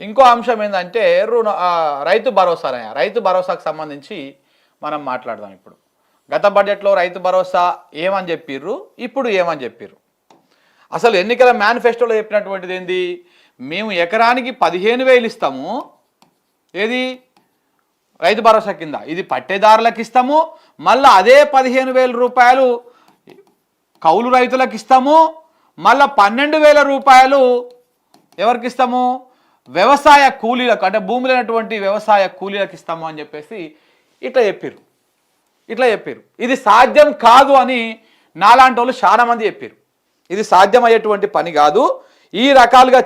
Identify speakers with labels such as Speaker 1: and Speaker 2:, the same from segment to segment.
Speaker 1: ఇంకో అంశం ఏంటంటే రైతు భరోసానే. రైతు భరోసాకు సంబంధించి మనం మాట్లాడదాం ఇప్పుడు. గత బడ్జెట్లో రైతు భరోసా ఏమని చెప్పిర్రు, ఇప్పుడు ఏమని చెప్పిర్రు? అసలు ఎన్నికల మేనిఫెస్టోలో చెప్పినటువంటిది ఏంది? మేము ఎకరానికి 15,000 ఇస్తాము. ఏది? రైతు భరోసా కింద. ఇది పట్టేదారులకు ఇస్తాము. మళ్ళీ అదే 15,000 రూపాయలు కౌలు రైతులకు ఇస్తాము. మళ్ళీ 12,000 రూపాయలు ఎవరికి ఇస్తాము? వ్యవసాయ కూలీలకు, అంటే భూమి లేనటువంటి వ్యవసాయ కూలీలకు ఇస్తాము అని చెప్పేసి ఇట్లా చెప్పారు. ఇది సాధ్యం కాదు అని నాలాంటి వాళ్ళు చాలా మంది చెప్పారు. ఇది సాధ్యమయ్యేటువంటి పని కాదు, ఈ రకాలుగా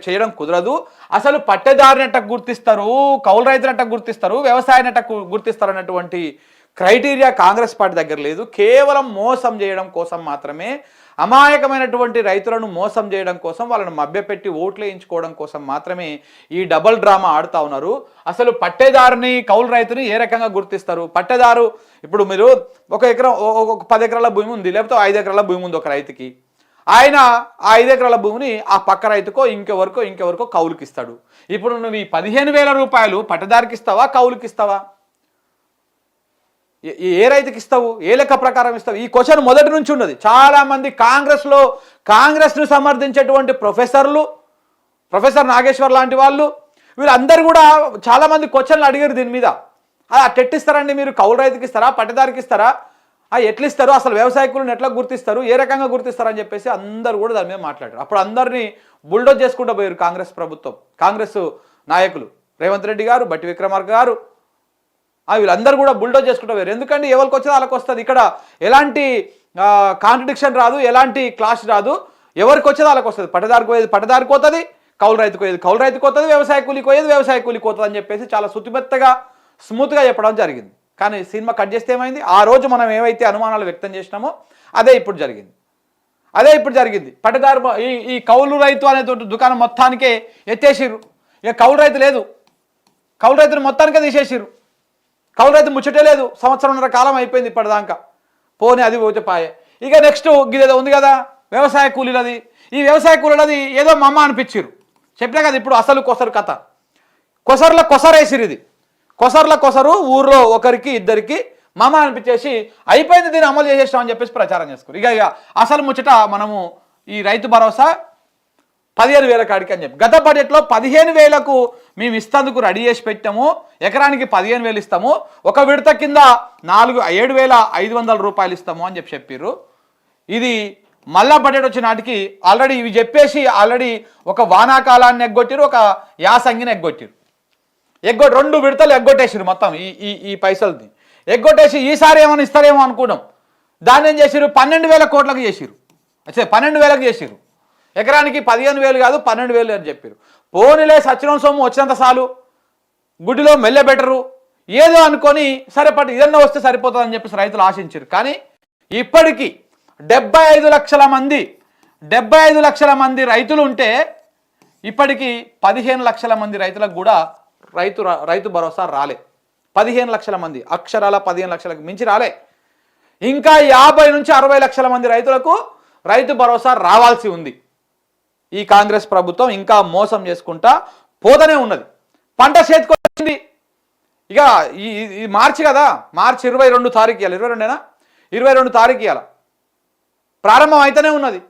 Speaker 1: చేయడం కుదరదు. అసలు పట్టేదారునట్ట గుర్తిస్తారు, కౌలు రైతునట్ట గుర్తిస్తారు, వ్యవసాయనట్ట గుర్తిస్తారు అన్నటువంటి క్రైటీరియా కాంగ్రెస్ పార్టీ దగ్గర లేదు. కేవలం మోసం చేయడం కోసం మాత్రమే, అమాయకమైనటువంటి రైతులను మోసం చేయడం కోసం, వాళ్ళను మభ్యపెట్టి ఓట్లు వేయించుకోవడం కోసం మాత్రమే ఈ డబల్ డ్రామా ఆడుతూ ఉన్నారు. అసలు పట్టేదారుని, కౌలు రైతుని ఏ రకంగా గుర్తిస్తారు? పట్టేదారు, ఇప్పుడు మీరు ఒక 10 ఎకరాల భూమి ఉంది, లేకపోతే 5 ఎకరాల భూమి ఉంది ఒక రైతుకి. ఆయన ఆ 5 ఎకరాల భూమిని ఆ పక్క రైతుకో ఇంకెవరికో కౌలుకి ఇస్తాడు. ఇప్పుడు నువ్వు ఈ 15,000 రూపాయలు పట్టదారికి ఇస్తావా, కౌలుకి ఇస్తావా? ఏ రైతుకి ఇస్తావు? ఏ లెక్క ప్రకారం ఇస్తావు? ఈ క్వశ్చన్ మొదటి నుంచి ఉన్నది. చాలామంది కాంగ్రెస్ను సమర్థించేటువంటి ప్రొఫెసర్ నాగేశ్వర్ లాంటి వాళ్ళు, వీళ్ళందరూ కూడా చాలామంది క్వశ్చన్లు అడిగారు దీని మీద. అట్టెట్టిస్తారండి మీరు? కౌలు రైతుకి ఇస్తారా, పట్టదారికి ఇస్తారా, ఎట్లా ఇస్తారు, అసలు వ్యవసాయ కూలీని ఎట్లా గుర్తిస్తారు, ఏ రకంగా గుర్తిస్తారు అని చెప్పేసి అందరూ కూడా దాని మీద మాట్లాడారు. అప్పుడు అందరినీ బుల్డోజ్ చేసుకుంటూ పోయారు కాంగ్రెస్ ప్రభుత్వం, కాంగ్రెస్ నాయకులు రేవంత్ రెడ్డి గారు, బట్టి విక్రమార్క గారు, వీళ్ళందరూ కూడా బుల్డోజ్ చేసుకుంటూ పోయారు. ఎందుకంటే ఎవరికి వచ్చేది వాళ్ళకి వస్తుంది. ఇక్కడ ఎలాంటి కాంట్రడిక్షన్ రాదు, ఎలాంటి క్లాష్ రాదు. ఎవరికి వచ్చేది వాళ్ళకి వస్తుంది. పట్టదారికి పోయేది పట్టదారికి పోతుంది, కౌలు రైతుకు పోయేది కౌలు రైతుకు పోతుంది, వ్యవసాయ కూలికి పోయేది వ్యవసాయ కూలికి పోతుంది అని చెప్పేసి చాలా శుతిమెత్తగా స్మూత్గా చెప్పడం జరిగింది. కానీ సినిమా కట్ చేస్తే ఏమైంది? ఆ రోజు మనం ఏవైతే అనుమానాలు వ్యక్తం చేసినామో అదే ఇప్పుడు జరిగింది. పట్టదారు ఈ కౌలు రైతు అనే దుకాణం మొత్తానికే ఎత్తేసిర్రు. ఇక కౌలు రైతు లేదు, కౌలు రైతును మొత్తానికే తీసేసిర్రు. కౌలు రైతు ముచ్చటే లేదు. 1.5 కాలం అయిపోయింది ఇప్పటిదాకా. పోనీ అది పోతే పాయే. ఇక నెక్స్ట్ గిదేదో ఉంది కదా వ్యవసాయ కూలీలది. ఈ వ్యవసాయ కూలీలది ఏదో మమ్మ అనిపించారు. చెప్పినా కదా ఇప్పుడు అసలు కొసరు కథ. కొసరేసిరు. ఇది కొసరు ఊర్లో ఒకరికి ఇద్దరికి మమ అనిపించేసి అయిపోయింది, దీన్ని అమలు చేసేస్తామని చెప్పేసి ప్రచారం చేసుకోరు. ఇక అసలు ముచ్చట మనము ఈ రైతు భరోసా 15,000 కాడికి అని చెప్పి గత బడ్జెట్లో 15,000కు మేము ఇస్తందుకు రెడీ చేసి పెట్టాము. ఎకరానికి 15,000 ఇస్తాము, ఒక విడత కింద 7,500 రూపాయలు ఇస్తాము అని చెప్పారు. ఇది మళ్ళా బడ్జెట్ వచ్చిన నాటికి ఆల్రెడీ ఇవి చెప్పేసి ఒక వానాకాలాన్ని ఎగ్గొట్టారు, ఒక యాసంగిని ఎగ్గొట్టారు. 2 విడతలు ఎగ్గొట్టేసారు మొత్తం ఈ పైసల్ని ఎగ్గొట్టేసి ఈసారి ఏమైనా ఇస్తారేమో అనుకున్నాం. దాన్ని ఏం చేసారు? 12,000 కోట్లకు చేసారు. 12,000కి చేసారు. ఎకరానికి 15,000 కాదు 12,000 అని చెప్పారు. పోనీలే సచ్చినం సొమ్ము వచ్చినంత చాలు, గుడ్డిలో మెల్లె బెటరు ఏదో అనుకొని సరిపడి ఇదన్నా వస్తే సరిపోతుందని చెప్పేసి రైతులు ఆశించారు. కానీ ఇప్పటికీ 75 లక్షల మంది రైతులు ఉంటే ఇప్పటికీ 15 లక్షల మంది రైతులకు కూడా రైతు భరోసా రాలే. 15 లక్షల మంది, అక్షరాల 15 లక్షలకు మించి రాలే. ఇంకా 50 నుంచి 60 లక్షల మంది రైతులకు రైతు భరోసా రావాల్సి ఉంది. ఈ కాంగ్రెస్ ప్రభుత్వం ఇంకా మోసం చేసుకుంటా పోతూనే ఉన్నది. పంట చేతికొచ్చింది. ఇక ఈ మార్చి కదా, మార్చి 22 తారీఖు ఇవ్వాలి, 22 తారీఖు ఇవ్వాలి. ప్రారంభం అయితేనే ఉన్నది,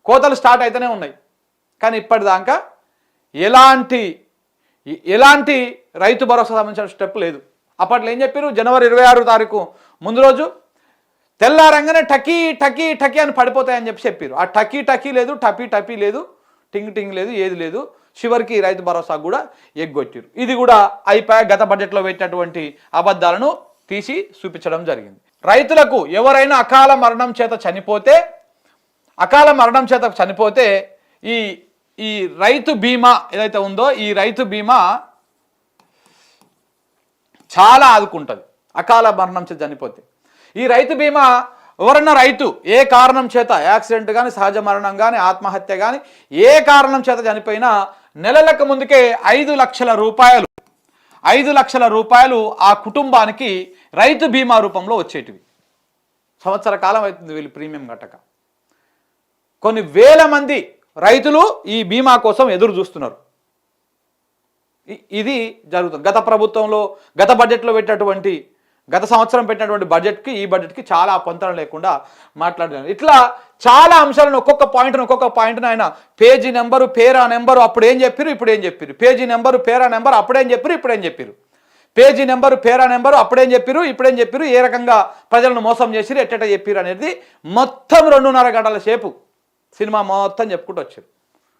Speaker 1: కోతలు స్టార్ట్ అయితేనే ఉన్నాయి. కానీ ఇప్పటిదాకా ఎలాంటి రైతు భరోసా సంబంధించిన స్టెప్ లేదు. అప్పట్లో ఏం చెప్పారు? జనవరి 26 తారీఖు ముందు రోజు తెల్లారంగానే టకీ అని పడిపోతాయని చెప్పారు. ఆ టకీ లేదు, టపీ లేదు, టింగ్ లేదు, ఏది లేదు. చివరికి రైతు భరోసా కూడా ఎగ్గొట్టారు. ఇది కూడా అయిపోయా. గత బడ్జెట్లో పెట్టినటువంటి అబద్ధాలను తీసి చూపించడం జరిగింది. రైతులకు ఎవరైనా అకాల మరణం చేత చనిపోతే ఈ రైతు బీమా ఏదైతే ఉందో ఈ రైతు బీమా చాలా ఆదుకుంటుంది. అకాల మరణం చేత చనిపోతే ఈ రైతు బీమా ఎవరన్నా రైతు ఏ కారణం చేత యాక్సిడెంట్ కానీ, సహజ మరణం కానీ, ఆత్మహత్య కానీ ఏ కారణం చేత చనిపోయినా నెలలకు ముందుకే 5 లక్షల రూపాయలు ఆ కుటుంబానికి రైతు బీమా రూపంలో వచ్చేటివి. సంవత్సర కాలం అవుతుంది వీళ్ళు ప్రీమియం కట్టక. కొన్ని వేల మంది రైతులు ఈ బీమా కోసం ఎదురు చూస్తున్నారు. ఇది జరుగుతుంది. గత ప్రభుత్వంలో గత బడ్జెట్లో పెట్టినటువంటి గత సంవత్సరం పెట్టినటువంటి బడ్జెట్కి ఈ బడ్జెట్కి చాలా పొంతన లేకుండా మాట్లాడారు. ఇట్లా చాలా అంశాలను ఒక్కొక్క పాయింట్ను ఆయన పేజీ నెంబరు పేరా నెంబరు అప్పుడు ఏం చెప్పారు ఇప్పుడు ఏం చెప్పారు, పేజీ నెంబరు పేరా నెంబరు అప్పుడేం చెప్పారు ఇప్పుడేం చెప్పారు, పేజీ నెంబరు పేరా నెంబరు అప్పుడేం చెప్పారు ఇప్పుడేం చెప్పారు, ఏ రకంగా ప్రజలను మోసం చేసిరు ఎట్టట చెప్పారు అనేది మొత్తం 2.5 గంటల సేపు సినిమా మొత్తం చెప్పుకుంటూ వచ్చారు.